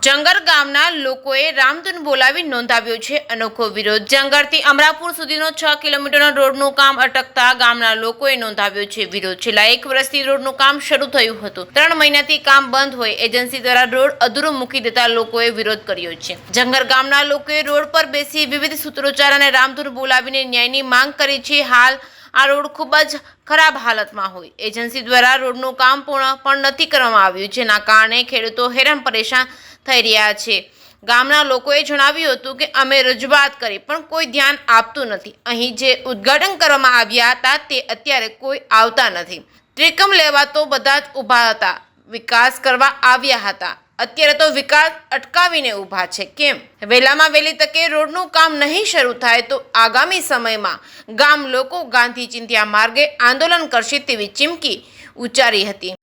જંગર ગામના લોકોએ રામધૂન બોલાવી નોંધાવ્યો છે અનોખો વિરોધ। જંગરથી અમરાપુર સુધીનો 6 કિલોમીટરનો રોડનું કામ અટકતા ગામના લોકોએ નોંધાવ્યો છે વિરોધ। છેલ્લા 1 વર્ષથી રોડનું કામ શરૂ થયું હતું। 3 મહિનાથી કામ બંધ હોય એજન્સી દ્વારા રોડ અધૂરો મૂકી દેતા લોકોએ વિરોધ કર્યો છે। જંગર ગામના લોકોએ રોડ પર બેસી વિવિધ સૂત્રોચ્ચાર અને રામધૂન બોલાવીને ન્યાયની માંગ કરી છે। હાલ આ રોડ ખૂબ જ ખરાબ હાલતમાં હોય એજન્સી દ્વારા રોડનું કામ પૂર્ણ પણ નથી કરવામાં આવ્યું, જેના કારણે ખેડૂતો હેરાન પરેશાન થઈ રહ્યા છે। ગામના લોકોએ જણાવ્યું હતું કે અમે રજૂઆત કરી પણ કોઈ ધ્યાન આપતું નથી। અહીં જે ઉદ્ઘાટન કરવામાં આવ્યા હતા તે અત્યારે કોઈ આવતા નથી। ત્રિકમ લેવા તો બધા જ ઊભા હતા, વિકાસ કરવા આવ્યા હતા, અત્યારે તો વિકાસ અટકાવીને ઊભા છે। કેમ વહેલામાં વહેલી તકે રોડનું કામ નહીં શરૂ થાય તો આગામી સમયમાં ગામ લોકો ગાંધી ચિંધ્યા માર્ગે આંદોલન કરશે તેવી ચીમકી ઉચ્ચારી હતી।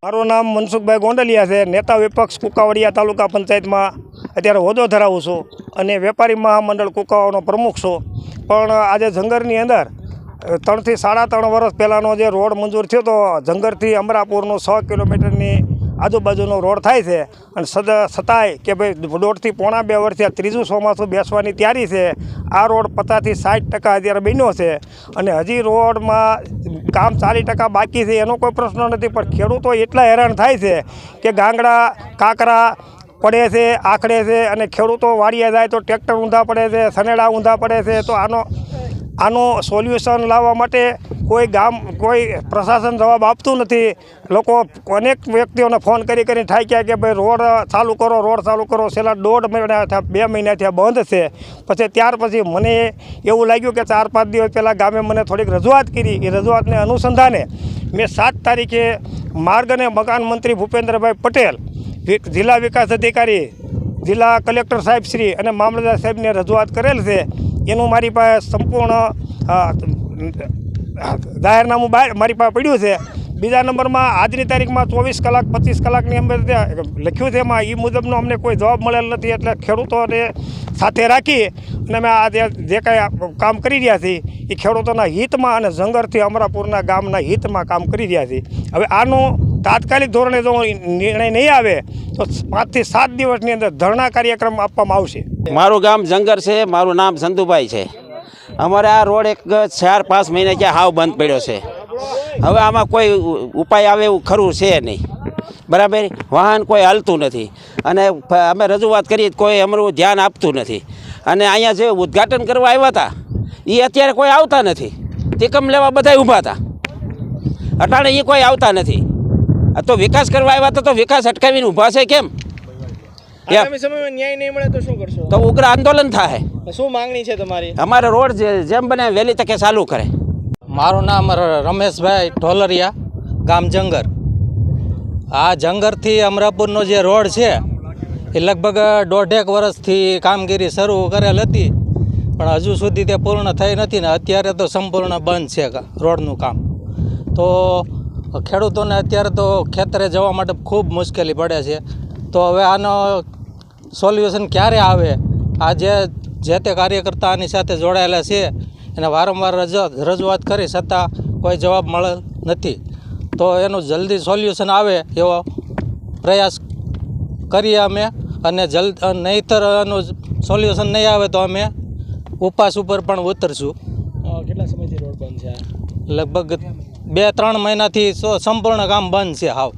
મારું નામ મનસુખભાઈ ગોંડલિયા છે। નેતા વિપક્ષ કુકાવાડિયા તાલુકા પંચાયતમાં અત્યારે હોદ્દો ધરાવું છું અને વેપારી મહામંડળ કુકાવાનો પ્રમુખ છું। પણ આજે જંગરની અંદર 3 થી 3.5 વર્ષ પહેલાંનો જે રોડ મંજૂર થયો તો જંગરથી અમરાપુરનો 6 કિલોમીટરની આજુબાજુનો રોડ થાય છે અને છતાંય કે ભાઈ 1.5 થી પોણા 2 વર્ષથી ત્રીજું ચોમાસું બેસવાની તૈયારી છે। આ રોડ 50 થી 60% અત્યારે બન્યો છે અને હજી રોડમાં કામ 40% બાકી છે, એનો કોઈ પ્રશ્ન નથી। પણ ખેડૂતો એટલા હેરાન થાય છે કે ગાંગડા કાંકરા પડે છે, આખડે છે અને ખેડૂતો વાડીએ જાય તો ટ્રેક્ટર ઊંધા પડે છે, સનેડા ઊંધા પડે છે। તો આનો સોલ્યુશન લાવવા માટે કોઈ પ્રશાસન જવાબ આપતું નથી। લોકો અનેક વ્યક્તિઓને ફોન કરીને ઠાક્યા કે ભાઈ રોડ ચાલુ કરો। છેલ્લા 1.5 મહિના થયા, 2 મહિના થયા બંધ છે। પછી ત્યાર પછી મને એવું લાગ્યું કે 4-5 દિવસ પહેલાં ગામે મને થોડીક રજૂઆત કરી। એ રજૂઆતને અનુસંધાને મેં 7 તારીખે માર્ગ અને મકાન મંત્રી ભૂપેન્દ્રભાઈ પટેલ, જિલ્લા વિકાસ અધિકારી, જિલ્લા કલેક્ટર સાહેબ શ્રી અને મામલતદાર સાહેબને રજૂઆત કરેલ છે। એનું મારી પાસે સંપૂર્ણ જાહેરનામું મારી પાસે પડ્યું છે। બીજા નંબરમાં આજની તારીખમાં 24 કલાક 25 કલાકની અંદર લખ્યું છે, એમાં એ મુજબનો અમને કોઈ જવાબ મળેલ નથી। એટલે ખેડૂતોને સાથે રાખી અને અમે આ જે કાંઈ કામ કરી રહ્યા છીએ એ ખેડૂતોના હિતમાં અને જંગરથી અમરાપુરના ગામના હિતમાં કામ કરી રહ્યા છીએ। હવે આનું તાત્કાલિક ધોરણે જો નિર્ણય નહીં આવે તો 5 થી 7 દિવસની અંદર ધરણા કાર્યક્રમ આપવામાં આવશે। મારું ગામ જંગર છે, મારું નામ સંતુભાઈ છે। અમારે આ રોડ 4-5 મહિના ક્યાં હાવ બંધ પડ્યો છે। હવે આમાં કોઈ ઉપાય આવે એવું ખરું છે નહીં, બરાબર। વાહન કોઈ હાલતું નથી અને અમે રજૂઆત કરી કોઈ અમારું ધ્યાન આપતું નથી। અને અહીંયા જે ઉદ્ઘાટન કરવા આવ્યા હતા એ અત્યારે કોઈ આવતા નથી। ટેકમ લેવા બધા ઊભા હતા, અટાણે એ કોઈ આવતા નથી। તો વિકાસ કરવા આવ્યા હતા તો વિકાસ અટકાવીને ઊભા છે કેમ? આગામી સમયમાં ન્યાય નહીં મળે તો શું કરશો? તો ઉગ્ર આંદોલન થાય। શું માંગણી છે તમારી? અમારે રોડ જેમ બને વહેલી તકે ચાલુ કરે। મારું નામ રમેશભાઈ ઢોલરિયા, ગામ જંગર। આ જંગરથી અમરાપુરનો જે રોડ છે એ લગભગ 1.5 વર્ષથી કામગીરી શરૂ કરેલ હતી પણ હજુ સુધી તે પૂર્ણ થઈ નથી ને અત્યારે તો સંપૂર્ણ બંધ છે રોડનું કામ। તો ખેડૂતોને અત્યારે તો ખેતરે જવા માટે ખૂબ મુશ્કેલી પડે છે। તો હવે આનો સોલ્યુશન ક્યારે આવે? આ જે તે કાર્યકર્તા આની સાથે જોડાયેલા છે એને વારંવાર રજૂઆત કરી છતાં કોઈ જવાબ મળેલ નથી। તો એનું જલ્દી સોલ્યુશન આવે એવો પ્રયાસ કરીએ અમે અને નહીંતર એનું સોલ્યુશન નહીં આવે તો અમે ઉપવાસ ઉપર પણ ઉતરશું। કેટલા સમયથી રોડ બંધ છે આ? લગભગ 2-3 મહિનાથી સંપૂર્ણ કામ બંધ છે હાવ.